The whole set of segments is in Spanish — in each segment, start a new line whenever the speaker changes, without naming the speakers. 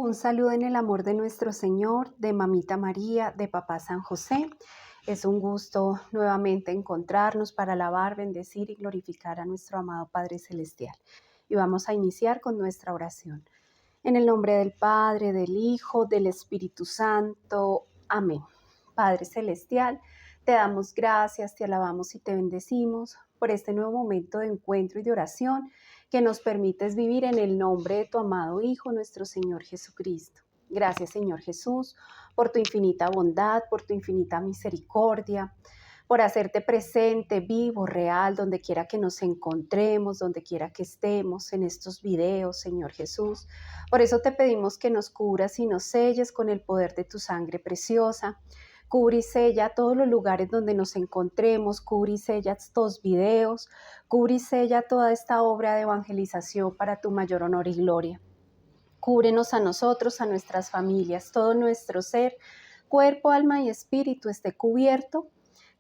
Un saludo en el amor de nuestro Señor, de Mamita María, de Papá San José. Es un gusto nuevamente encontrarnos para alabar, bendecir y glorificar a nuestro amado Padre Celestial. Y vamos a iniciar con nuestra oración. En el nombre del Padre, del Hijo, del Espíritu Santo. Amén. Padre Celestial, te damos gracias, te alabamos y te bendecimos por este nuevo momento de encuentro y de oración que nos permites vivir en el nombre de tu amado Hijo, nuestro Señor Jesucristo. Gracias, Señor Jesús, por tu infinita bondad, por tu infinita misericordia, por hacerte presente, vivo, real, donde quiera que nos encontremos, donde quiera que estemos en estos videos, Señor Jesús. Por eso te pedimos que nos cubras y nos selles con el poder de tu sangre preciosa. Cubre y sella todos los lugares donde nos encontremos, cubre y sella estos videos, cubre y sella toda esta obra de evangelización para tu mayor honor y gloria. Cúbrenos a nosotros, a nuestras familias, todo nuestro ser, cuerpo, alma y espíritu esté cubierto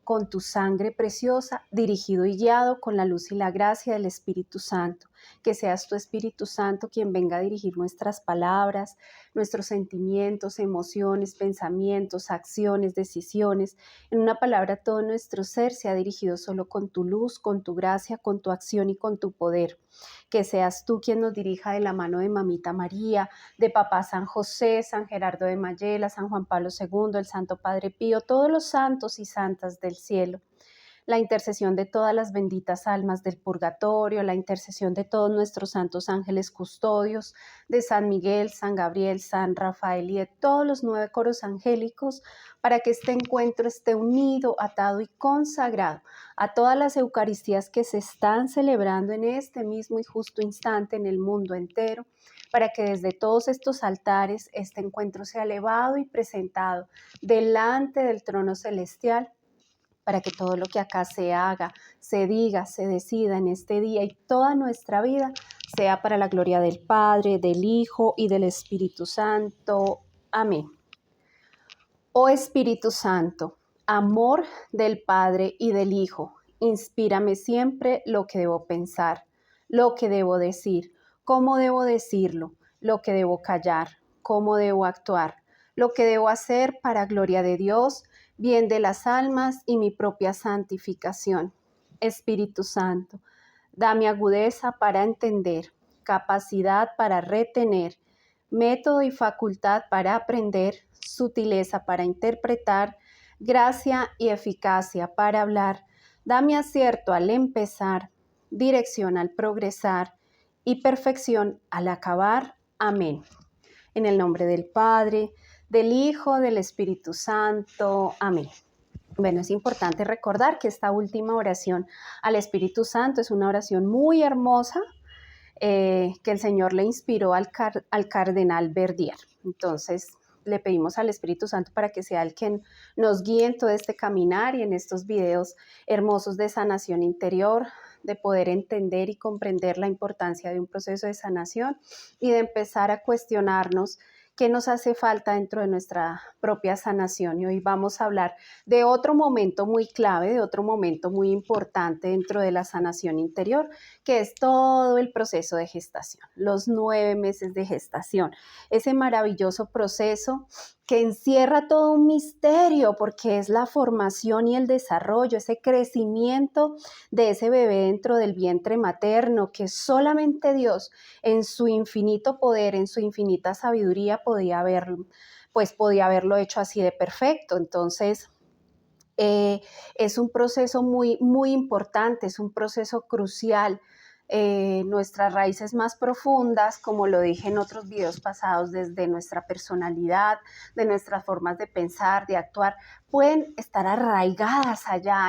con tu sangre preciosa, dirigido y guiado con la luz y la gracia del Espíritu Santo. Que seas tu Espíritu Santo quien venga a dirigir nuestras palabras, nuestros sentimientos, emociones, pensamientos, acciones, decisiones. En una palabra, todo nuestro ser sea dirigido solo con tu luz, con tu gracia, con tu acción y con tu poder. Que seas tú quien nos dirija de la mano de Mamita María, de Papá San José, San Gerardo de Mayela, San Juan Pablo II, el Santo Padre Pío, todos los santos y santas del cielo. La intercesión de todas las benditas almas del purgatorio, la intercesión de todos nuestros santos ángeles custodios, de San Miguel, San Gabriel, San Rafael y de todos los 9 coros angélicos, para que este encuentro esté unido, atado y consagrado a todas las Eucaristías que se están celebrando en este mismo y justo instante en el mundo entero, para que desde todos estos altares este encuentro sea elevado y presentado delante del trono celestial, para que todo lo que acá se haga, se diga, se decida en este día y toda nuestra vida sea para la gloria del Padre, del Hijo y del Espíritu Santo. Amén. Oh Espíritu Santo, amor del Padre y del Hijo, inspírame siempre lo que debo pensar, lo que debo decir, cómo debo decirlo, lo que debo callar, cómo debo actuar, lo que debo hacer para gloria de Dios, bien de las almas y mi propia santificación. Espíritu Santo, dame agudeza para entender, capacidad para retener, método y facultad para aprender, sutileza para interpretar, gracia y eficacia para hablar. Dame acierto al empezar, dirección al progresar y perfección al acabar. Amén. En el nombre del Padre, del Hijo, del Espíritu Santo. Amén. Bueno, es importante recordar que esta última oración al Espíritu Santo es una oración muy hermosa, que el Señor le inspiró al cardenal Verdier. Entonces, le pedimos al Espíritu Santo para que sea el que nos guíe en todo este caminar y en estos videos hermosos de sanación interior, de poder entender y comprender la importancia de un proceso de sanación y de empezar a cuestionarnos qué nos hace falta dentro de nuestra propia sanación. Y hoy vamos a hablar de otro momento muy clave, de otro momento muy importante dentro de la sanación interior, que es todo el proceso de gestación, los 9 meses de gestación, ese maravilloso proceso que encierra todo un misterio, porque es la formación y el desarrollo, ese crecimiento de ese bebé dentro del vientre materno, que solamente Dios, en su infinito poder, en su infinita sabiduría, podía haberlo hecho así de perfecto. Entonces, es un proceso muy, muy importante, es un proceso crucial. Nuestras raíces más profundas, como lo dije en otros videos pasados, desde nuestra personalidad, de nuestras formas de pensar, de actuar, pueden estar arraigadas allá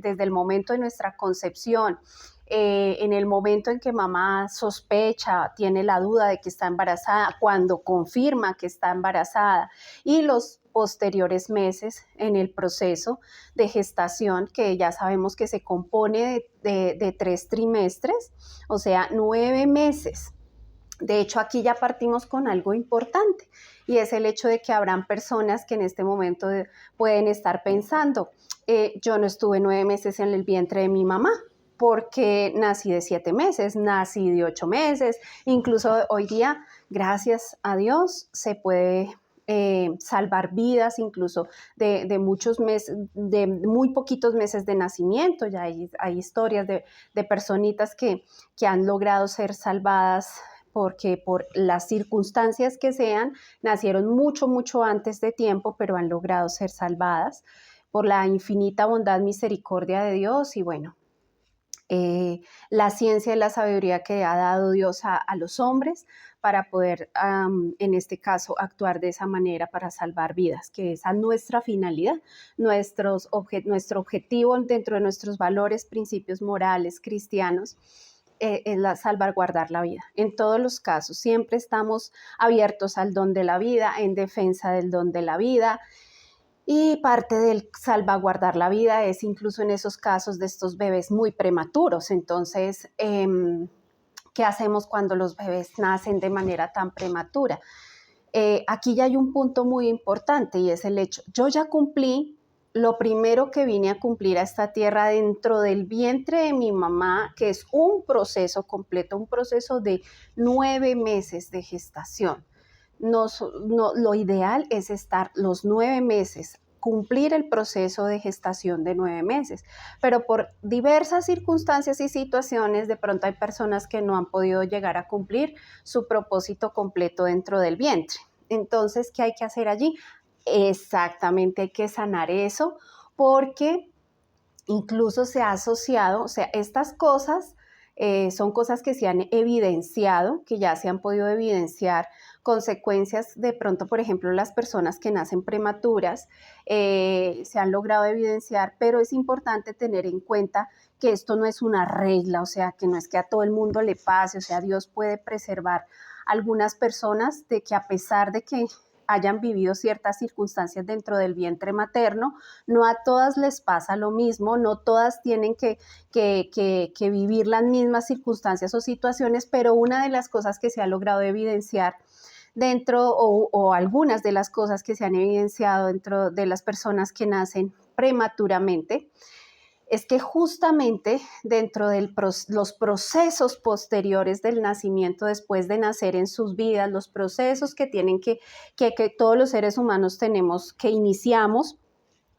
desde el momento de nuestra concepción. En el momento en que mamá sospecha, tiene la duda de que está embarazada, cuando confirma que está embarazada, y los posteriores meses en el proceso de gestación, que ya sabemos que se compone de 3 trimestres, o sea, 9 meses. De hecho, aquí ya partimos con algo importante, y es el hecho de que habrán personas que en este momento pueden estar pensando, yo no estuve 9 meses en el vientre de mi mamá, porque nací de 7 meses, nací de 8 meses, incluso hoy día gracias a Dios se puede salvar vidas incluso de muchos meses, de muy poquitos meses de nacimiento. Ya hay historias de personitas que han logrado ser salvadas porque por las circunstancias que sean, nacieron mucho, mucho antes de tiempo, pero han logrado ser salvadas por la infinita bondad, misericordia de Dios y bueno, la ciencia y la sabiduría que ha dado Dios a los hombres para poder, en este caso, actuar de esa manera para salvar vidas, que esa es nuestra finalidad, nuestro objetivo dentro de nuestros valores, principios morales, cristianos, es salvaguardar la vida. En todos los casos, siempre estamos abiertos al don de la vida, en defensa del don de la vida, y parte del salvaguardar la vida es incluso en esos casos de estos bebés muy prematuros. Entonces, ¿qué hacemos cuando los bebés nacen de manera tan prematura? Aquí ya hay un punto muy importante y es el hecho, yo ya cumplí lo primero que vine a cumplir a esta tierra dentro del vientre de mi mamá, que es un proceso completo, un proceso de 9 meses de gestación. Lo ideal es estar los 9 meses, cumplir el proceso de gestación de 9 meses, pero por diversas circunstancias y situaciones, de pronto hay personas que no han podido llegar a cumplir su propósito completo dentro del vientre. Entonces, ¿qué hay que hacer allí? Exactamente, hay que sanar eso porque incluso se ha asociado, o sea, estas cosas son cosas que se han evidenciado, que ya se han podido evidenciar consecuencias de pronto, por ejemplo, las personas que nacen prematuras, se han logrado evidenciar, pero es importante tener en cuenta que esto no es una regla, o sea, que no es que a todo el mundo le pase, o sea, Dios puede preservar a algunas personas de que a pesar de que hayan vivido ciertas circunstancias dentro del vientre materno, no a todas les pasa lo mismo, no todas tienen que vivir las mismas circunstancias o situaciones, pero una de las cosas que se ha logrado evidenciar dentro o algunas de las cosas que se han evidenciado dentro de las personas que nacen prematuramente es que justamente dentro de los procesos posteriores del nacimiento, después de nacer en sus vidas, los procesos que tienen que todos los seres humanos tenemos, que iniciamos,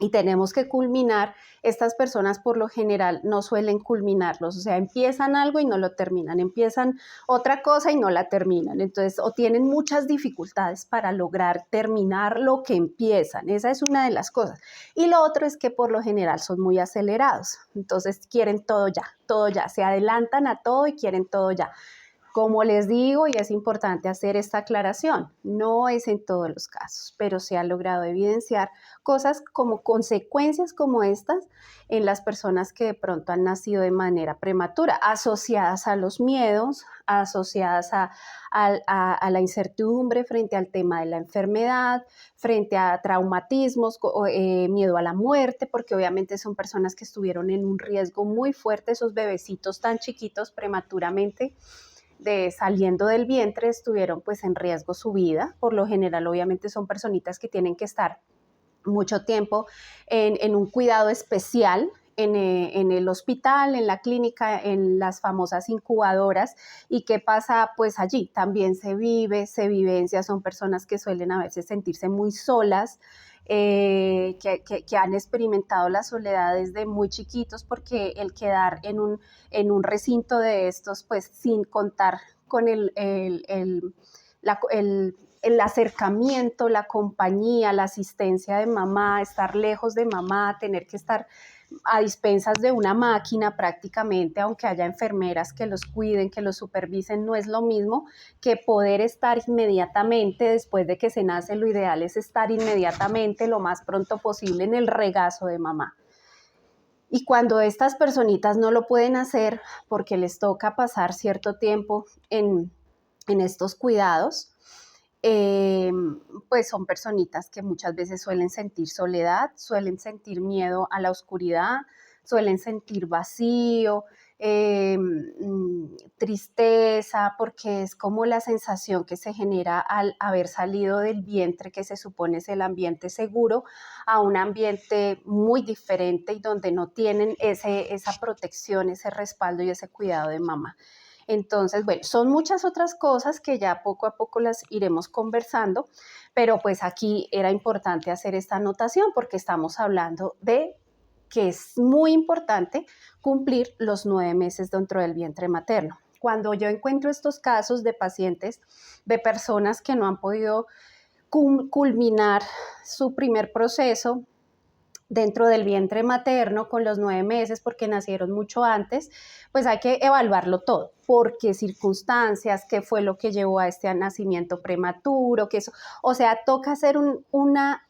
y tenemos que culminar, estas personas por lo general no suelen culminarlos, o sea, empiezan algo y no lo terminan, empiezan otra cosa y no la terminan, entonces o tienen muchas dificultades para lograr terminar lo que empiezan, esa es una de las cosas. Y lo otro es que por lo general son muy acelerados, entonces quieren todo ya, se adelantan a todo y quieren todo ya. Como les digo, y es importante hacer esta aclaración, no es en todos los casos, pero se ha logrado evidenciar cosas como consecuencias como estas en las personas que de pronto han nacido de manera prematura, asociadas a los miedos, asociadas a la incertidumbre frente al tema de la enfermedad, frente a traumatismos, miedo a la muerte, porque obviamente son personas que estuvieron en un riesgo muy fuerte, esos bebecitos tan chiquitos prematuramente de saliendo del vientre estuvieron pues en riesgo su vida. Por lo general, obviamente son personitas que tienen que estar mucho tiempo en un cuidado especial en el hospital, en la clínica, en las famosas incubadoras. ¿Y qué pasa? Pues allí también se vive, se vivencia, son personas que suelen a veces sentirse muy solas, que han experimentado la soledad desde muy chiquitos, porque el quedar en un recinto de estos, pues sin contar con el acercamiento, la compañía, la asistencia de mamá, estar lejos de mamá, tener que estar a dispensas de una máquina prácticamente, aunque haya enfermeras que los cuiden, que los supervisen, no es lo mismo que poder estar inmediatamente después de que se nace. Lo ideal es estar inmediatamente lo más pronto posible en el regazo de mamá. Y cuando estas personitas no lo pueden hacer porque les toca pasar cierto tiempo en estos cuidados, eh, pues son personitas que muchas veces suelen sentir soledad, suelen sentir miedo a la oscuridad, suelen sentir vacío, tristeza, porque es como la sensación que se genera al haber salido del vientre, que se supone es el ambiente seguro, a un ambiente muy diferente y donde no tienen esa protección, ese respaldo y ese cuidado de mamá. Entonces, bueno, son muchas otras cosas que ya poco a poco las iremos conversando, pero pues aquí era importante hacer esta anotación porque estamos hablando de que es muy importante cumplir los 9 meses dentro del vientre materno. Cuando yo encuentro estos casos de pacientes, de personas que no han podido culminar su primer proceso dentro del vientre materno con los 9 meses porque nacieron mucho antes, pues hay que evaluarlo todo. ¿Por qué circunstancias? ¿Qué fue lo que llevó a este nacimiento prematuro? ¿Qué eso? O sea, toca hacer una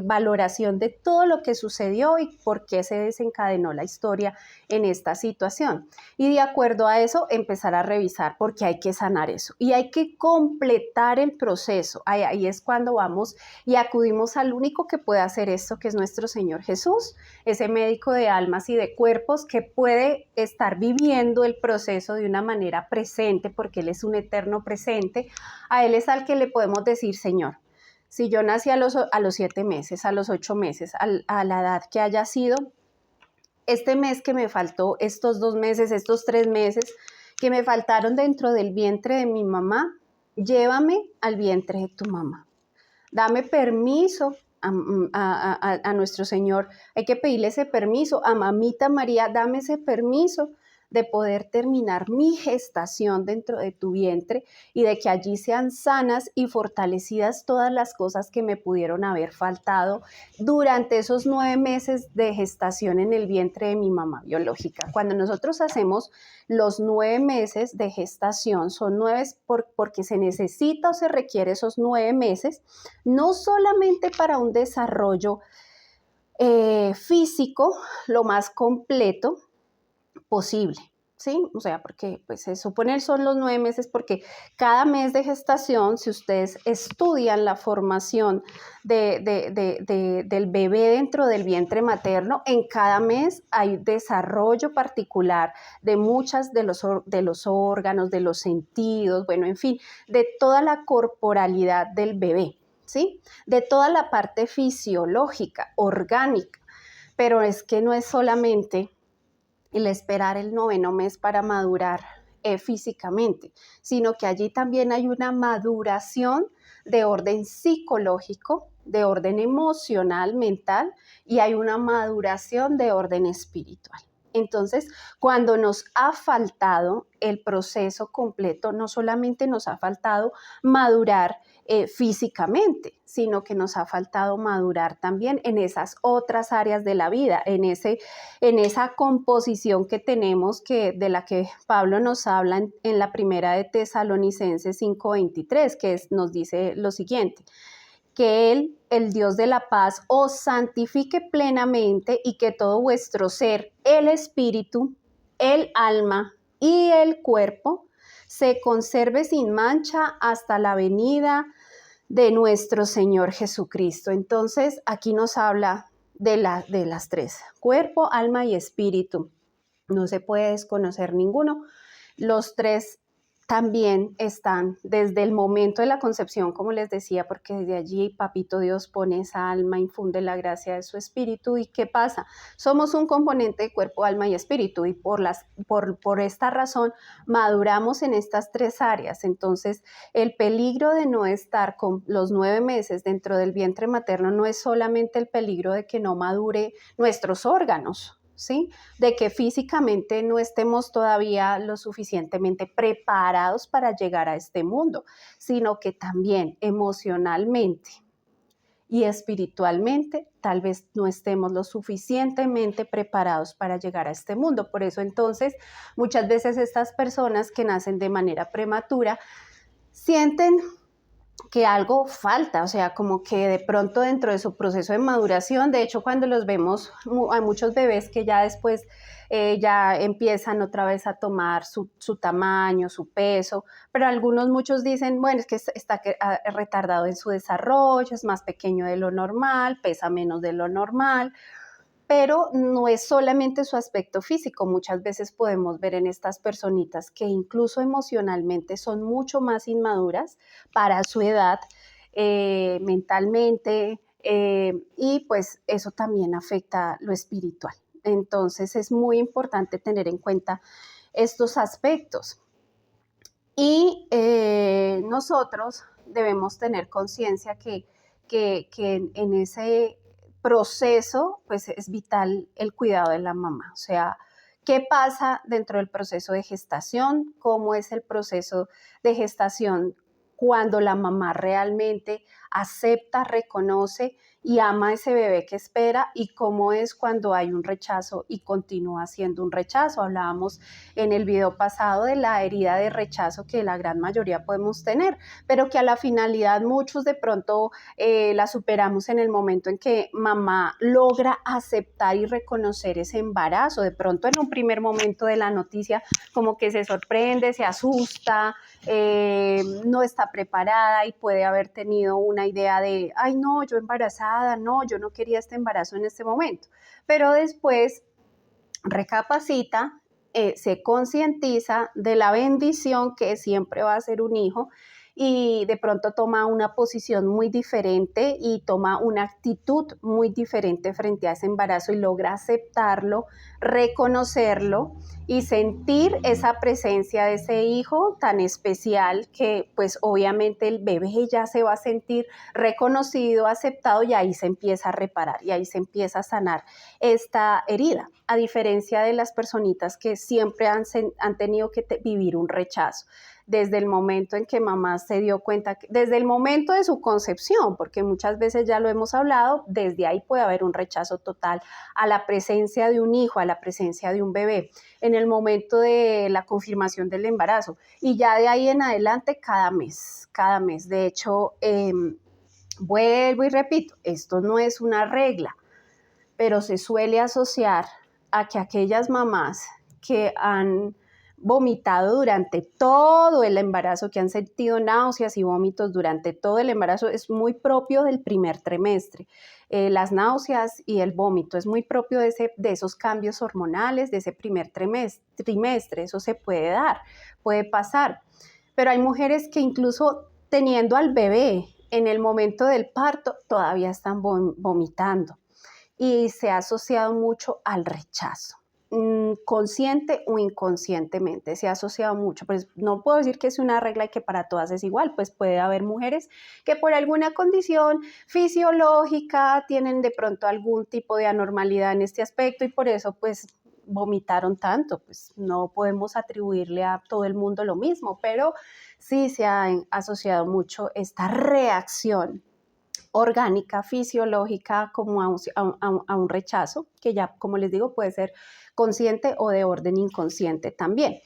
valoración de todo lo que sucedió y por qué se desencadenó la historia en esta situación. Y de acuerdo a eso, empezar a revisar porque hay que sanar eso. Y hay que completar el proceso. Ahí es cuando vamos y acudimos al único que puede hacer esto, que es nuestro Señor Jesús, ese médico de almas y de cuerpos que puede estar viviendo el proceso de una manera presente, porque Él es un eterno presente. A Él es al que le podemos decir: Señor, si yo nací a los 7 meses, a los 8 meses, a la edad que haya sido, este mes que me faltó, estos 2 meses, estos 3 meses que me faltaron dentro del vientre de mi mamá, llévame al vientre de tu mamá. Dame permiso a nuestro Señor. Hay que pedirle ese permiso. A Mamita María, dame ese permiso de poder terminar mi gestación dentro de tu vientre y de que allí sean sanas y fortalecidas todas las cosas que me pudieron haber faltado durante esos 9 meses de gestación en el vientre de mi mamá biológica. Cuando nosotros hacemos los 9 meses de gestación, son 9 porque se necesita o se requiere esos 9 meses, no solamente para un desarrollo físico lo más completo posible, ¿sí? O sea, porque pues se supone son los 9 meses porque cada mes de gestación, si ustedes estudian la formación del bebé dentro del vientre materno, en cada mes hay desarrollo particular de muchas de los órganos, de los sentidos, bueno, en fin, de toda la corporalidad del bebé, ¿sí? De toda la parte fisiológica, orgánica, pero es que no es solamente el esperar el 9º mes para madurar físicamente, sino que allí también hay una maduración de orden psicológico, de orden emocional, mental, y hay una maduración de orden espiritual. Entonces, cuando nos ha faltado el proceso completo, no solamente nos ha faltado madurar físicamente, sino que nos ha faltado madurar también en esas otras áreas de la vida, en esa composición que tenemos, de la que Pablo nos habla en la primera de Tesalonicenses 5:23, nos dice lo siguiente: que Él, el Dios de la paz, os santifique plenamente y que todo vuestro ser, el espíritu, el alma y el cuerpo, se conserve sin mancha hasta la venida de nuestro Señor Jesucristo. Entonces, aquí nos habla de las tres: cuerpo, alma y espíritu. No se puede desconocer ninguno. Los tres también están desde el momento de la concepción, como les decía, porque desde allí Papito Dios pone esa alma, infunde la gracia de su espíritu. ¿Y qué pasa? Somos un componente de cuerpo, alma y espíritu, y por esta razón maduramos en estas tres áreas. Entonces, el peligro de no estar con los 9 meses dentro del vientre materno no es solamente el peligro de que no madure nuestros órganos, ¿sí? De que físicamente no estemos todavía lo suficientemente preparados para llegar a este mundo, sino que también emocionalmente y espiritualmente tal vez no estemos lo suficientemente preparados para llegar a este mundo. Por eso entonces muchas veces estas personas que nacen de manera prematura sienten que algo falta, o sea, como que de pronto dentro de su proceso de maduración, de hecho cuando los vemos, hay muchos bebés que ya después ya empiezan otra vez a tomar su tamaño, su peso, pero muchos dicen, bueno, es que está retardado en su desarrollo, es más pequeño de lo normal, pesa menos de lo normal. Pero no es solamente su aspecto físico, muchas veces podemos ver en estas personitas que incluso emocionalmente son mucho más inmaduras para su edad, mentalmente, y pues eso también afecta lo espiritual. Entonces es muy importante tener en cuenta estos aspectos. Y nosotros debemos tener conciencia que en ese proceso pues es vital el cuidado de la mamá. O sea, ¿qué pasa dentro del proceso de gestación? ¿Cómo es el proceso de gestación cuando la mamá realmente acepta, reconoce y ama a ese bebé que espera? ¿Y cómo es cuando hay un rechazo y continúa siendo un rechazo? Hablábamos en el video pasado de la herida de rechazo que la gran mayoría podemos tener, pero que a la finalidad muchos de pronto la superamos en el momento en que mamá logra aceptar y reconocer ese embarazo. De pronto en un primer momento de la noticia como que se sorprende, se asusta, no está preparada y puede haber tenido una idea de, ay no, yo embarazada, no, yo no quería este embarazo en este momento. Pero después recapacita, se concientiza de la bendición que siempre va a ser un hijo y de pronto toma una posición muy diferente y toma una actitud muy diferente frente a ese embarazo y logra aceptarlo, reconocerlo y sentir esa presencia de ese hijo tan especial que pues obviamente el bebé ya se va a sentir reconocido, aceptado y ahí se empieza a reparar y ahí se empieza a sanar esta herida, a diferencia de las personitas que siempre han tenido que vivir un rechazo desde el momento en que mamá se dio cuenta, desde el momento de su concepción, porque muchas veces ya lo hemos hablado, desde ahí puede haber un rechazo total a la presencia de un hijo, a la presencia de un bebé, en el momento de la confirmación del embarazo y ya de ahí en adelante cada mes. De hecho, vuelvo y repito, esto no es una regla, pero se suele asociar a que aquellas mamás que han vomitado durante todo el embarazo, que han sentido náuseas y vómitos durante todo el embarazo, es muy propio del primer trimestre. Las náuseas y el vómito es muy propio de esos cambios hormonales, de ese primer trimestre. Eso se puede dar, puede pasar. Pero hay mujeres que incluso teniendo al bebé en el momento del parto, todavía están vomitando y se ha asociado mucho al rechazo. Consciente o inconscientemente se ha asociado mucho, pues no puedo decir que es una regla y que para todas es igual, pues puede haber mujeres que por alguna condición fisiológica tienen de pronto algún tipo de anormalidad en este aspecto y por eso pues vomitaron tanto, pues no podemos atribuirle a todo el mundo lo mismo, pero sí se ha asociado mucho esta reacción orgánica, fisiológica, como a un rechazo, que ya, como les digo, puede ser consciente o de orden inconsciente también.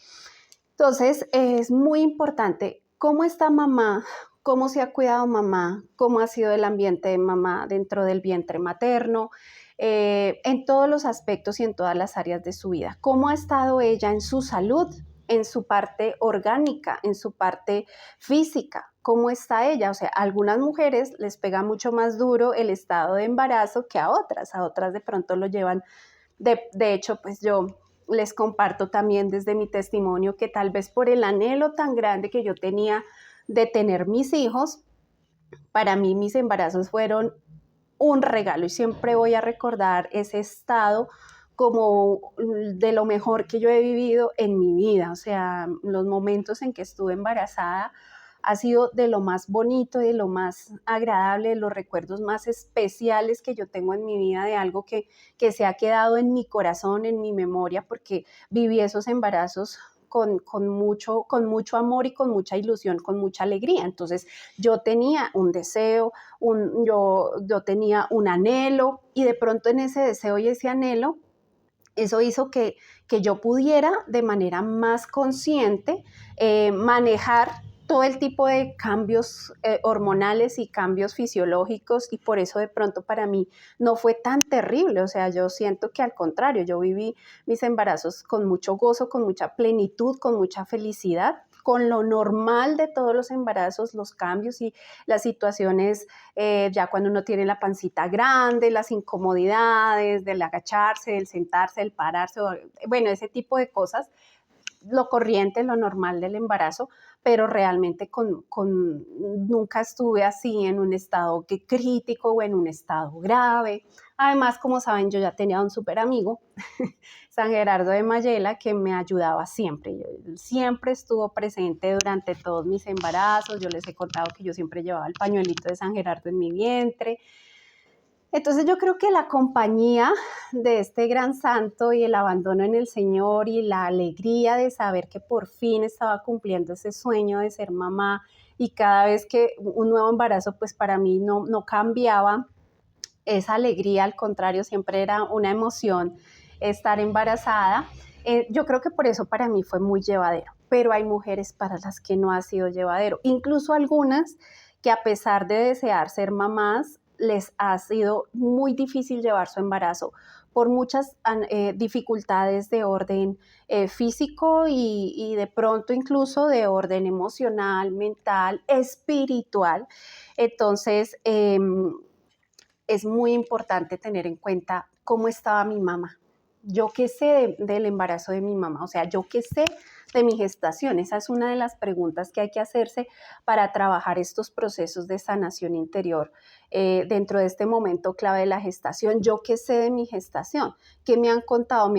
Entonces, es muy importante cómo está mamá, cómo se ha cuidado mamá, cómo ha sido el ambiente de mamá dentro del vientre materno, en todos los aspectos y en todas las áreas de su vida. Cómo ha estado ella en su salud, en su parte orgánica, en su parte física. ¿Cómo está ella? O sea, a algunas mujeres les pega mucho más duro el estado de embarazo que a otras de pronto lo llevan. De hecho, pues yo les comparto también desde mi testimonio que tal vez por el anhelo tan grande que yo tenía de tener mis hijos, para mí mis embarazos fueron un regalo y siempre voy a recordar ese estado como de lo mejor que yo he vivido en mi vida. O sea, los momentos en que estuve embarazada ha sido de lo más bonito, de lo más agradable, de los recuerdos más especiales que yo tengo en mi vida, de algo que se ha quedado en mi corazón, en mi memoria, porque viví esos embarazos con mucho amor y con mucha ilusión, con mucha alegría. Entonces yo tenía un deseo, yo tenía un anhelo y de pronto en ese deseo y ese anhelo, eso hizo que yo pudiera de manera más consciente manejar todo el tipo de cambios hormonales y cambios fisiológicos y por eso de pronto para mí no fue tan terrible. O sea, yo siento que al contrario, yo viví mis embarazos con mucho gozo, con mucha plenitud, con mucha felicidad, con lo normal de todos los embarazos, los cambios y las situaciones, ya cuando uno tiene la pancita grande, las incomodidades del agacharse, del sentarse, del pararse, bueno, ese tipo de cosas, lo corriente, lo normal del embarazo, pero realmente nunca estuve así en un estado crítico o en un estado grave. Además, como saben, yo ya tenía un súper amigo, San Gerardo de Mayela, que me ayudaba siempre. Él siempre estuvo presente durante todos mis embarazos. Yo les he contado que yo siempre llevaba el pañuelito de San Gerardo en mi vientre. Entonces yo creo que la compañía de este gran santo y el abandono en el Señor y la alegría de saber que por fin estaba cumpliendo ese sueño de ser mamá, y cada vez que un nuevo embarazo, pues para mí no cambiaba esa alegría, al contrario, siempre era una emoción estar embarazada. Yo creo que por eso para mí fue muy llevadero, pero hay mujeres para las que no ha sido llevadero, incluso algunas que a pesar de desear ser mamás, les ha sido muy difícil llevar su embarazo por muchas dificultades de orden físico y de pronto incluso de orden emocional, mental, espiritual. Entonces, es muy importante tener en cuenta cómo estaba mi mamá. Yo qué sé del embarazo de mi mamá, o sea, yo qué sé de mi gestación. Esa es una de las preguntas que hay que hacerse para trabajar estos procesos de sanación interior dentro de este momento clave de la gestación. Yo qué sé de mi gestación, qué me han contado,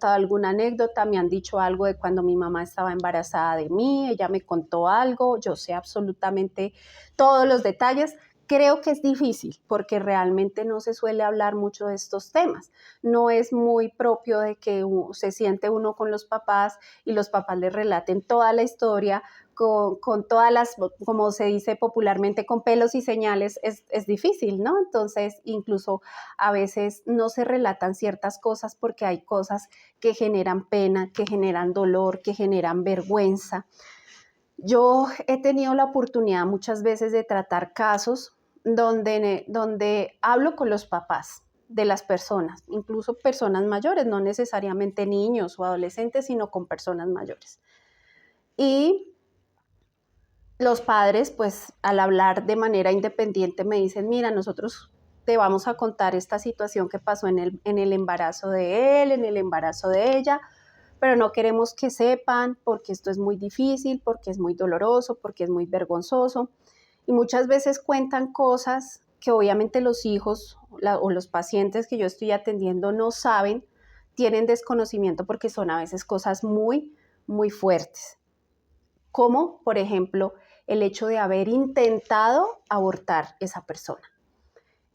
alguna anécdota, me han dicho algo de cuando mi mamá estaba embarazada de mí, ella me contó algo, yo sé absolutamente todos los detalles. Creo que es difícil porque realmente no se suele hablar mucho de estos temas. No es muy propio de que se siente uno con los papás y los papás le relaten toda la historia con todas las, como se dice popularmente, con pelos y señales. Es difícil, ¿no? Entonces, incluso a veces no se relatan ciertas cosas porque hay cosas que generan pena, que generan dolor, que generan vergüenza. Yo he tenido la oportunidad muchas veces de tratar casos donde hablo con los papás de las personas, incluso personas mayores, no necesariamente niños o adolescentes, sino con personas mayores. Y los padres, pues al hablar de manera independiente me dicen, mira, nosotros te vamos a contar esta situación que pasó en el embarazo de él, en el embarazo de ella, pero no queremos que sepan porque esto es muy difícil, porque es muy doloroso, porque es muy vergonzoso. Y muchas veces cuentan cosas que obviamente los hijos o los pacientes que yo estoy atendiendo no saben, tienen desconocimiento porque son a veces cosas muy, muy fuertes. Como, por ejemplo, el hecho de haber intentado abortar esa persona.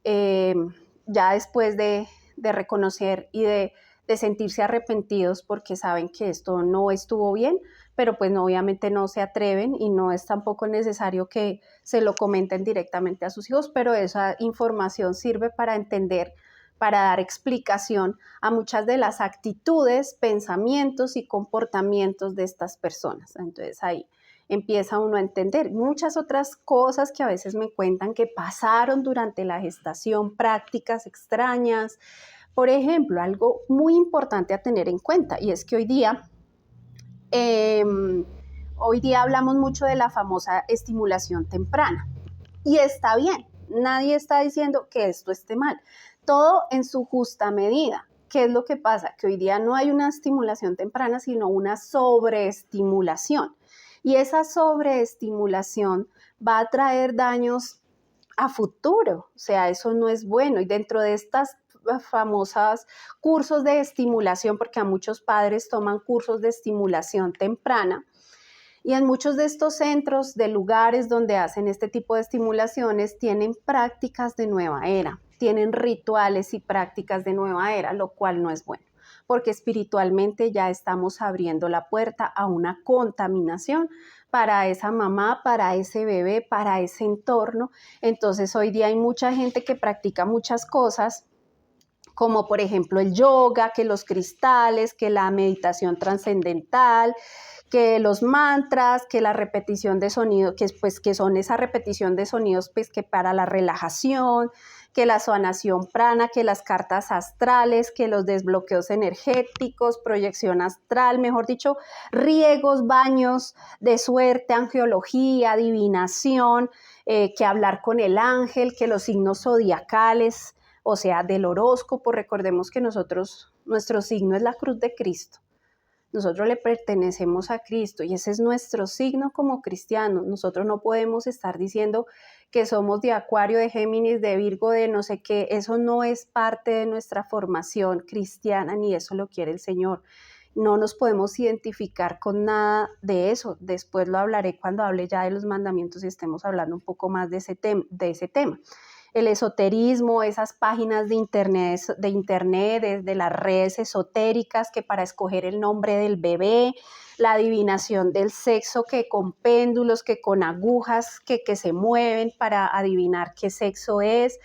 Ya después de reconocer y de sentirse arrepentidos porque saben que esto no estuvo bien, pero pues no, obviamente no se atreven y no es tampoco necesario que se lo comenten directamente a sus hijos, pero esa información sirve para entender, para dar explicación a muchas de las actitudes, pensamientos y comportamientos de estas personas. Entonces ahí empieza uno a entender muchas otras cosas que a veces me cuentan que pasaron durante la gestación, prácticas extrañas. Por ejemplo, algo muy importante a tener en cuenta, y es que hoy día hablamos mucho de la famosa estimulación temprana, y está bien, nadie está diciendo que esto esté mal, todo en su justa medida. ¿Qué es lo que pasa? Que hoy día no hay una estimulación temprana, sino una sobreestimulación. Y esa sobreestimulación va a traer daños a futuro, o sea, eso no es bueno. Y dentro de estas famosas cursos de estimulación, porque a muchos padres toman cursos de estimulación temprana, y en muchos de estos centros, de lugares donde hacen este tipo de estimulaciones, tienen prácticas de nueva era, tienen rituales y prácticas de nueva era, lo cual no es bueno, porque espiritualmente ya estamos abriendo la puerta a una contaminación para esa mamá, para ese bebé, para ese entorno. Entonces hoy día hay mucha gente que practica muchas cosas, como por ejemplo el yoga, que los cristales, que la meditación trascendental, que los mantras, que la repetición de sonido, que son esa repetición de sonidos pues, que para la relajación, que la sanación prana, que las cartas astrales, que los desbloqueos energéticos, proyección astral, mejor dicho, riegos, baños de suerte, angiología, adivinación, que hablar con el ángel, que los signos zodiacales, o sea, del horóscopo. Recordemos que nuestro signo es la cruz de Cristo. nosotros le pertenecemos a Cristo y ese es nuestro signo como cristianos. Nosotros no podemos estar diciendo que somos de Acuario, de Géminis, de Virgo, de no sé qué. Eso no es parte de nuestra formación cristiana, ni eso lo quiere el Señor. No nos podemos identificar con nada de eso. Después lo hablaré cuando hable ya de los mandamientos y estemos hablando un poco más de ese tema. El esoterismo, esas páginas de internet, de las redes esotéricas que para escoger el nombre del bebé, la adivinación del sexo que con péndulos, que con agujas que se mueven para adivinar qué sexo es.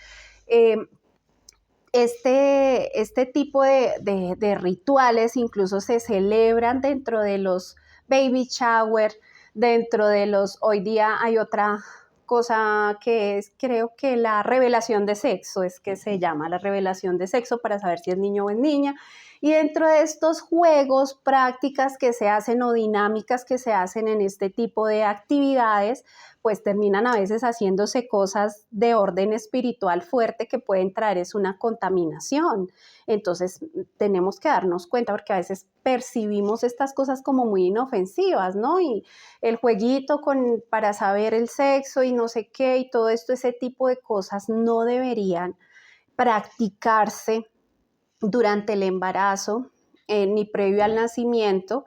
Este tipo de rituales incluso se celebran dentro de los baby shower, dentro de hoy día hay otra cosa que es, creo que la revelación de sexo, es que se llama la revelación de sexo para saber si es niño o es niña. Y dentro de estos juegos, prácticas que se hacen o dinámicas que se hacen en este tipo de actividades, pues terminan a veces haciéndose cosas de orden espiritual fuerte que pueden traer es una contaminación. Entonces tenemos que darnos cuenta porque a veces percibimos estas cosas como muy inofensivas, ¿no? Y el jueguito para saber el sexo y no sé qué y todo esto, ese tipo de cosas no deberían practicarse durante el embarazo ni previo al nacimiento,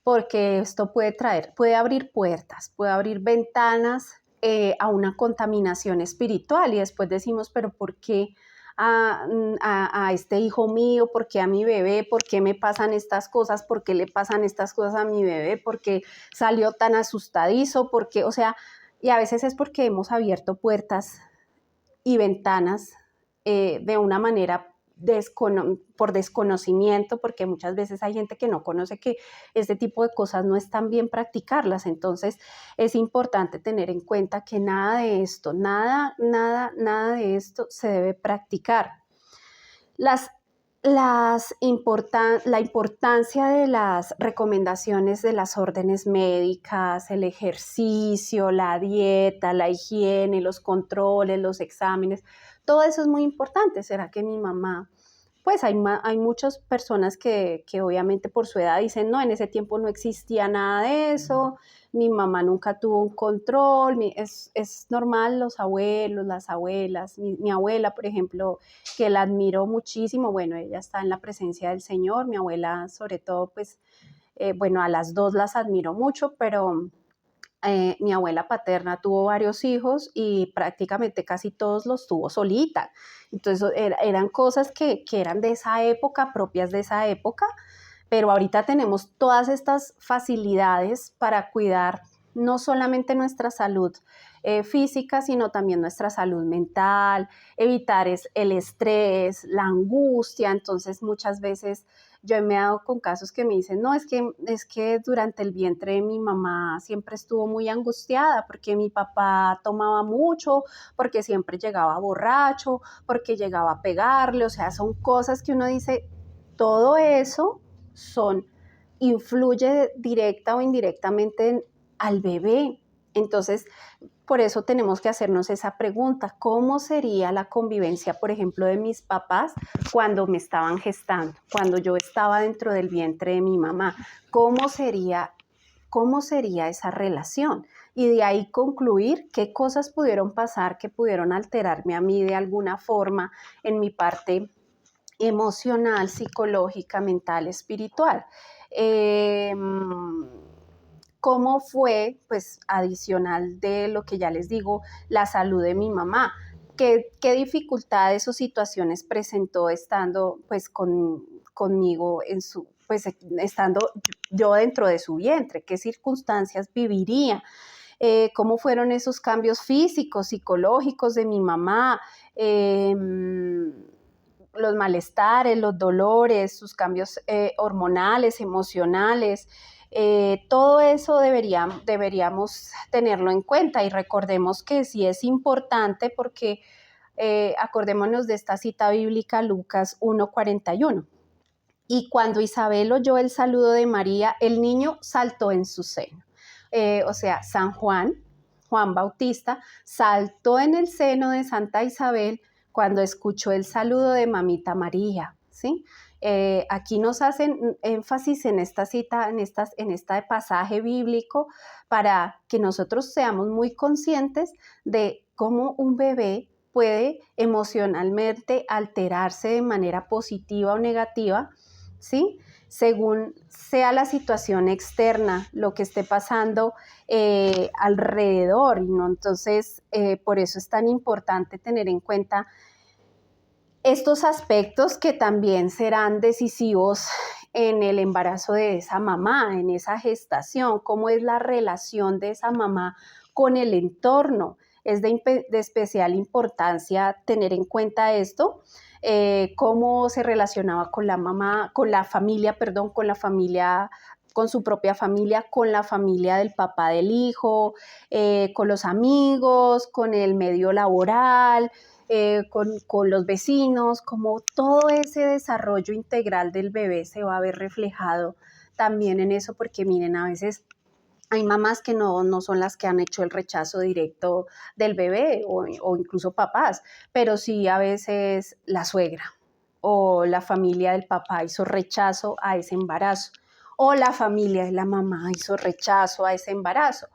porque esto puede abrir puertas, puede abrir ventanas a una contaminación espiritual y después decimos, pero ¿por qué a este hijo mío? ¿Por qué a mi bebé? ¿Por qué me pasan estas cosas? ¿Por qué le pasan estas cosas a mi bebé? ¿Por qué salió tan asustadizo? ¿Por qué? O sea, y a veces es porque hemos abierto puertas y ventanas de una manera por desconocimiento, porque muchas veces hay gente que no conoce que este tipo de cosas no están bien practicarlas. Entonces es importante tener en cuenta que nada de esto, nada de esto se debe practicar. La importancia de las recomendaciones de las órdenes médicas, el ejercicio, la dieta, la higiene, los controles, los exámenes, todo eso es muy importante. ¿Será que mi mamá? Pues hay muchas personas que obviamente por su edad dicen, no, en ese tiempo no existía nada de eso, mi mamá nunca tuvo un control, es normal los abuelos, las abuelas, mi abuela, por ejemplo, que la admiro muchísimo, bueno, ella está en la presencia del Señor, mi abuela sobre todo, pues, bueno, a las dos las admiro mucho, pero mi abuela paterna tuvo varios hijos y prácticamente casi todos los tuvo solita. Entonces eran cosas que eran de esa época, propias de esa época, pero ahorita tenemos todas estas facilidades para cuidar no solamente nuestra salud física, sino también nuestra salud mental, evitar el estrés, la angustia. Entonces muchas veces yo me he dado con casos que me dicen, no, es que durante el vientre de mi mamá siempre estuvo muy angustiada porque mi papá tomaba mucho, porque siempre llegaba borracho, porque llegaba a pegarle, o sea, son cosas que uno dice, todo eso influye directa o indirectamente al bebé. Entonces, por eso tenemos que hacernos esa pregunta, ¿cómo sería la convivencia, por ejemplo, de mis papás cuando me estaban gestando, cuando yo estaba dentro del vientre de mi mamá? ¿Cómo sería esa relación? Y de ahí concluir qué cosas pudieron pasar que pudieron alterarme a mí de alguna forma en mi parte emocional, psicológica, mental, espiritual. ¿Cómo fue, pues, adicional de lo que ya les digo, la salud de mi mamá? ¿Qué dificultades o situaciones presentó estando, pues, conmigo pues, estando yo dentro de su vientre? ¿Qué circunstancias viviría? ¿Cómo fueron esos cambios físicos, psicológicos de mi mamá? Los malestares, los dolores, sus cambios hormonales, emocionales, todo eso deberíamos tenerlo en cuenta y recordemos que sí es importante porque acordémonos de esta cita bíblica, Lucas 1:41. Y cuando Isabel oyó el saludo de María, el niño saltó en su seno. O sea, Juan Bautista, saltó en el seno de Santa Isabel cuando escuchó el saludo de Mamita María, ¿sí? Aquí nos hacen énfasis en esta cita, en este pasaje bíblico, para que nosotros seamos muy conscientes de cómo un bebé puede emocionalmente alterarse de manera positiva o negativa, ¿sí? Según sea la situación externa, lo que esté pasando alrededor, ¿no? Entonces, por eso es tan importante tener en cuenta estos aspectos que también serán decisivos en el embarazo de esa mamá, en esa gestación, cómo es la relación de esa mamá con el entorno. Es de especial importancia tener en cuenta esto, cómo se relacionaba con la mamá, con la familia, con su propia familia, con la familia del papá del hijo, con los amigos, con el medio laboral, con los vecinos, como todo ese desarrollo integral del bebé se va a ver reflejado también en eso, porque miren, a veces hay mamás que no son las que han hecho el rechazo directo del bebé o incluso papás, pero sí a veces la suegra o la familia del papá hizo rechazo a ese embarazo, o la familia de la mamá hizo rechazo a ese embarazo,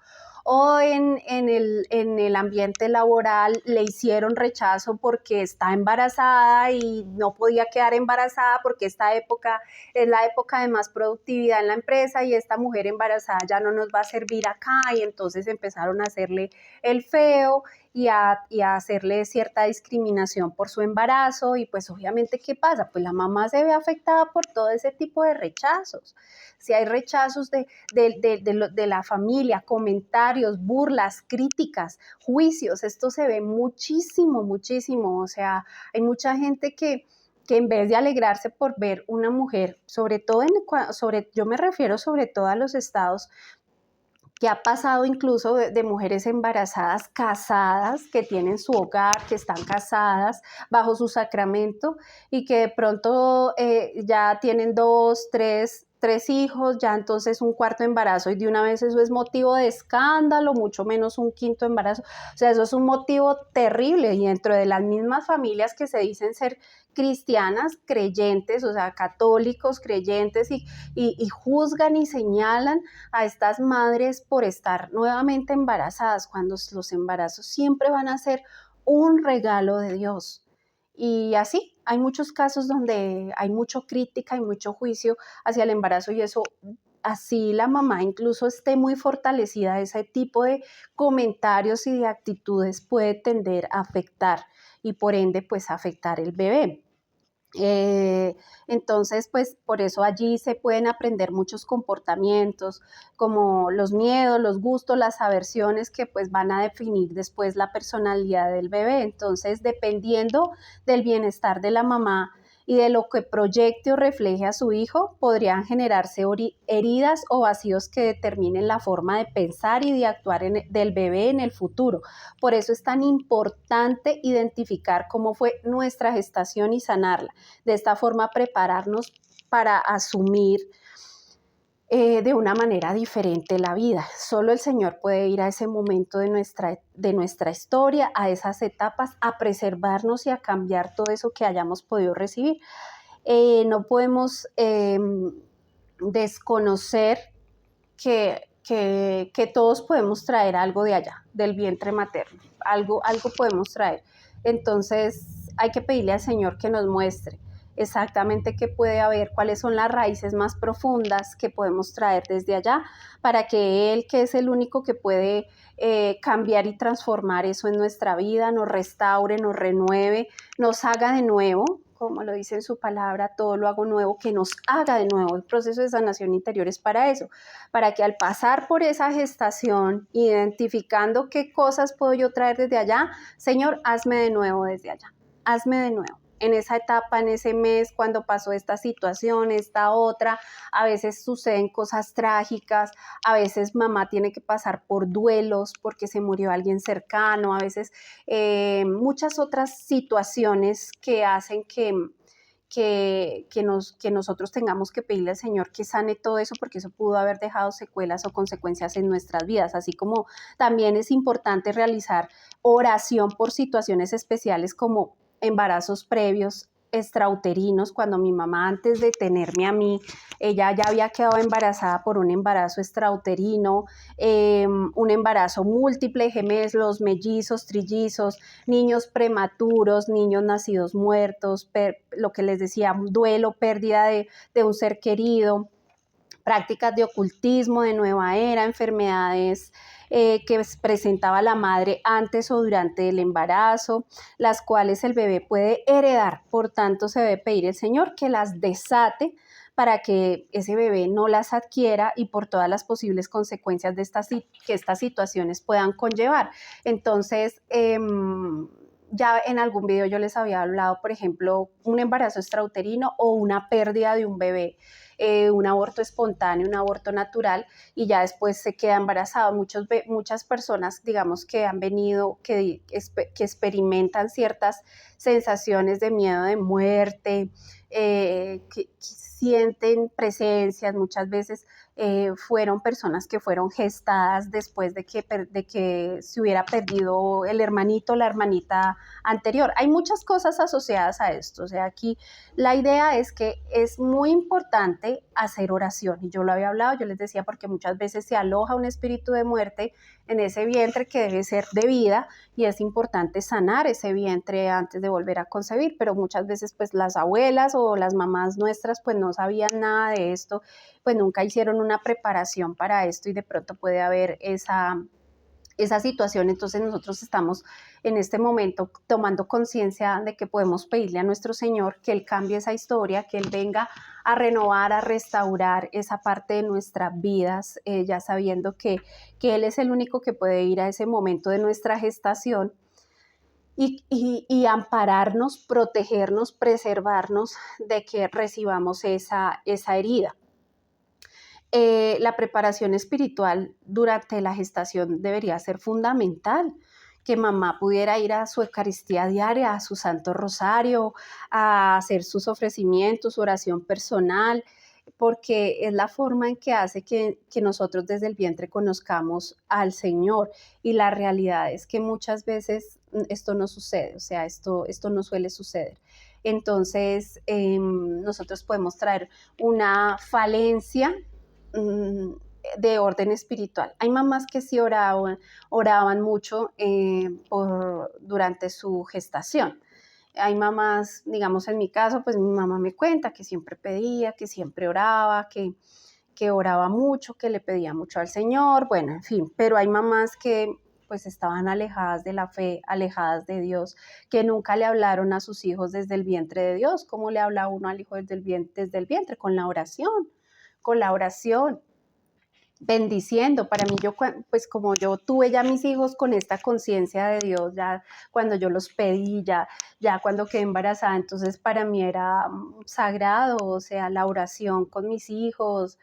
o en el ambiente laboral le hicieron rechazo porque está embarazada y no podía quedar embarazada porque esta época es la época de más productividad en la empresa y esta mujer embarazada ya no nos va a servir acá, y entonces empezaron a hacerle el feo y a hacerle cierta discriminación por su embarazo. Y pues obviamente, ¿qué pasa? Pues la mamá se ve afectada por todo ese tipo de rechazos. Si hay rechazos de la familia, comentarios, burlas, críticas, juicios, esto se ve muchísimo, muchísimo. O sea, hay mucha gente que en vez de alegrarse por ver una mujer, sobre todo yo me refiero sobre todo a los estados, que ha pasado incluso de mujeres embarazadas, casadas, que tienen su hogar, que están casadas bajo su sacramento y que de pronto ya tienen tres hijos, ya entonces un cuarto embarazo, y de una vez eso es motivo de escándalo, mucho menos un quinto embarazo. O sea, eso es un motivo terrible, y dentro de las mismas familias que se dicen ser cristianas, creyentes, o sea, católicos, creyentes, y juzgan y señalan a estas madres por estar nuevamente embarazadas, cuando los embarazos siempre van a ser un regalo de Dios. Y así, hay muchos casos donde hay mucha crítica y mucho juicio hacia el embarazo, y eso, así la mamá incluso esté muy fortalecida, ese tipo de comentarios y de actitudes puede tender a afectar, y por ende pues afectar el bebé. Entonces, pues por eso allí se pueden aprender muchos comportamientos, como los miedos, los gustos, las aversiones, que pues van a definir después la personalidad del bebé. Entonces, dependiendo del bienestar de la mamá y de lo que proyecte o refleje a su hijo, podrían generarse heridas o vacíos que determinen la forma de pensar y de actuar del bebé en el futuro. Por eso es tan importante identificar cómo fue nuestra gestación y sanarla. De esta forma, prepararnos para asumir de una manera diferente la vida. Solo el Señor puede ir a ese momento de nuestra historia, a esas etapas, a preservarnos y a cambiar todo eso que hayamos podido recibir. No podemos desconocer que todos podemos traer algo de allá, del vientre materno, algo podemos traer. Entonces hay que pedirle al Señor que nos muestre exactamente qué puede haber, cuáles son las raíces más profundas que podemos traer desde allá, para que Él, que es el único que puede cambiar y transformar eso en nuestra vida, nos restaure, nos renueve, nos haga de nuevo, como lo dice en su palabra, todo lo hago nuevo, que nos haga de nuevo. El proceso de sanación interior es para eso, para que al pasar por esa gestación, identificando qué cosas puedo yo traer desde allá, Señor, hazme de nuevo desde allá, hazme de nuevo. En esa etapa, en ese mes, cuando pasó esta situación, esta otra, a veces suceden cosas trágicas, a veces mamá tiene que pasar por duelos porque se murió alguien cercano, a veces muchas otras situaciones que hacen que nosotros tengamos que pedirle al Señor que sane todo eso, porque eso pudo haber dejado secuelas o consecuencias en nuestras vidas. Así como también es importante realizar oración por situaciones especiales como embarazos previos extrauterinos, cuando mi mamá antes de tenerme a mí, ella ya había quedado embarazada por un embarazo extrauterino, un embarazo múltiple, gemelos, mellizos, trillizos, niños prematuros, niños nacidos muertos, lo que les decía, duelo, pérdida de un ser querido, prácticas de ocultismo de nueva era, enfermedades que presentaba la madre antes o durante el embarazo, las cuales el bebé puede heredar. Por tanto, se debe pedir al Señor que las desate para que ese bebé no las adquiera y por todas las posibles consecuencias de que estas situaciones puedan conllevar. Entonces, ya en algún video yo les había hablado, por ejemplo, un embarazo extrauterino o una pérdida de un bebé, un aborto espontáneo, un aborto natural, y ya después se queda embarazado. Muchas personas, digamos, que han venido, que experimentan ciertas sensaciones de miedo de muerte, que sienten presencias, muchas veces fueron personas que fueron gestadas después de que se hubiera perdido el hermanito o la hermanita anterior. Hay muchas cosas asociadas a esto. O sea, aquí la idea es que es muy importante hacer oración. Y yo lo había hablado, yo les decía, porque muchas veces se aloja un espíritu de muerte en ese vientre que debe ser de vida, y es importante sanar ese vientre antes de volver a concebir. Pero muchas veces pues las abuelas o las mamás nuestras pues no sabían nada de esto, pues nunca hicieron una preparación para esto y de pronto puede haber esa situación. Entonces nosotros estamos en este momento tomando conciencia de que podemos pedirle a nuestro Señor que Él cambie esa historia, que Él venga a renovar, a restaurar esa parte de nuestras vidas, ya sabiendo que Él es el único que puede ir a ese momento de nuestra gestación y ampararnos, protegernos, preservarnos de que recibamos esa herida. La preparación espiritual durante la gestación debería ser fundamental, que mamá pudiera ir a su Eucaristía diaria, a su Santo Rosario, a hacer sus ofrecimientos, su oración personal, porque es la forma en que hace que nosotros desde el vientre conozcamos al Señor. Y la realidad es que muchas veces esto no sucede, o sea, esto no suele suceder. Entonces, nosotros podemos traer una falencia de orden espiritual. Hay mamás que sí oraban mucho durante su gestación. Hay mamás, digamos en mi caso, pues mi mamá me cuenta que siempre pedía, que siempre oraba, que oraba mucho, que le pedía mucho al Señor, bueno, en fin, pero hay mamás que pues estaban alejadas de la fe, alejadas de Dios, que nunca le hablaron a sus hijos desde el vientre de Dios. ¿Cómo le habla uno al hijo desde el vientre? Con la oración, bendiciendo. Para mí, pues como yo tuve ya mis hijos con esta conciencia de Dios, ya cuando yo los pedí, ya cuando quedé embarazada, entonces para mí era sagrado, o sea, la oración con mis hijos,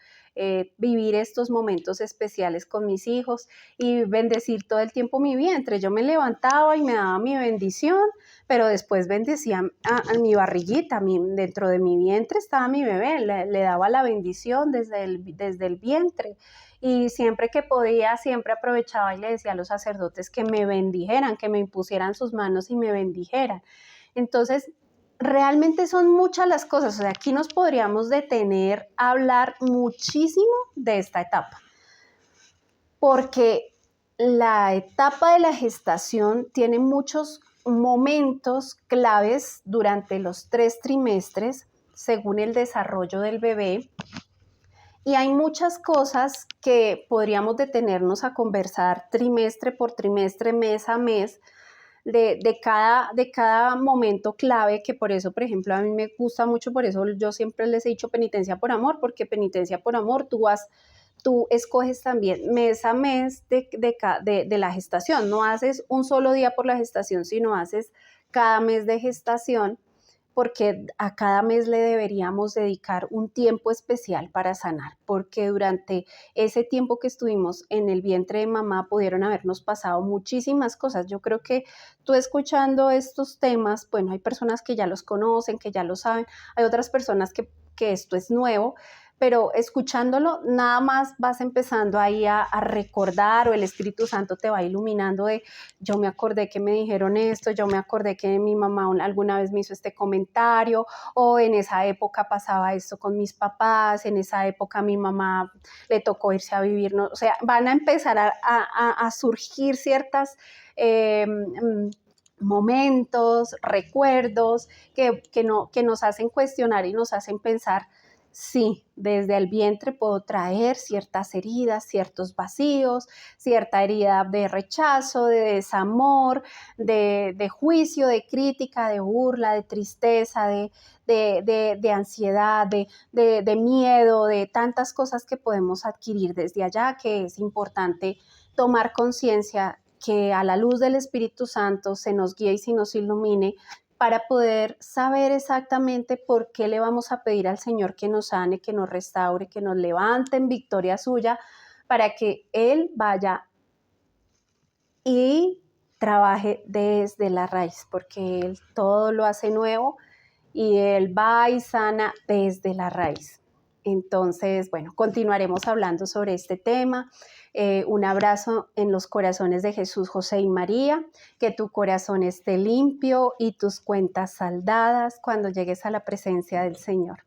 vivir estos momentos especiales con mis hijos y bendecir todo el tiempo mi vientre. Yo me levantaba y me daba mi bendición, pero después bendecía a mi barriguita, dentro de mi vientre estaba mi bebé, le daba la bendición desde el vientre. Y siempre que podía, siempre aprovechaba y le decía a los sacerdotes que me bendijeran, que me impusieran sus manos y me bendijeran. Entonces, realmente son muchas las cosas. O sea, aquí nos podríamos detener a hablar muchísimo de esta etapa, porque la etapa de la gestación tiene muchos momentos claves durante los 3 trimestres, según el desarrollo del bebé. Y hay muchas cosas que podríamos detenernos a conversar trimestre por trimestre, mes a mes, de cada momento clave, que por eso, por ejemplo, a mí me gusta mucho, por eso yo siempre les he dicho penitencia por amor, porque penitencia por amor tú escoges también mes a mes de la gestación. No haces un solo día por la gestación, sino haces cada mes de gestación, porque a cada mes le deberíamos dedicar un tiempo especial para sanar, porque durante ese tiempo que estuvimos en el vientre de mamá pudieron habernos pasado muchísimas cosas. Yo creo que tú escuchando estos temas, bueno, hay personas que ya los conocen, que ya lo saben, hay otras personas que esto es nuevo, pero escuchándolo nada más vas empezando ahí a recordar, o el Espíritu Santo te va iluminando de yo me acordé que me dijeron esto, yo me acordé que mi mamá alguna vez me hizo este comentario, o en esa época pasaba esto con mis papás, en esa época a mi mamá le tocó irse a vivir, ¿no? O sea, van a empezar a surgir ciertas momentos, recuerdos que nos hacen cuestionar y nos hacen pensar. Sí, desde el vientre puedo traer ciertas heridas, ciertos vacíos, cierta herida de rechazo, de desamor, de juicio, de crítica, de burla, de tristeza, de ansiedad, de miedo, de tantas cosas que podemos adquirir desde allá, que es importante tomar conciencia, que a la luz del Espíritu Santo se nos guíe y se nos ilumine para poder saber exactamente por qué le vamos a pedir al Señor que nos sane, que nos restaure, que nos levante en victoria suya, para que Él vaya y trabaje desde la raíz, porque Él todo lo hace nuevo y Él va y sana desde la raíz. Entonces, bueno, continuaremos hablando sobre este tema. Un abrazo en los corazones de Jesús, José y María, que tu corazón esté limpio y tus cuentas saldadas cuando llegues a la presencia del Señor.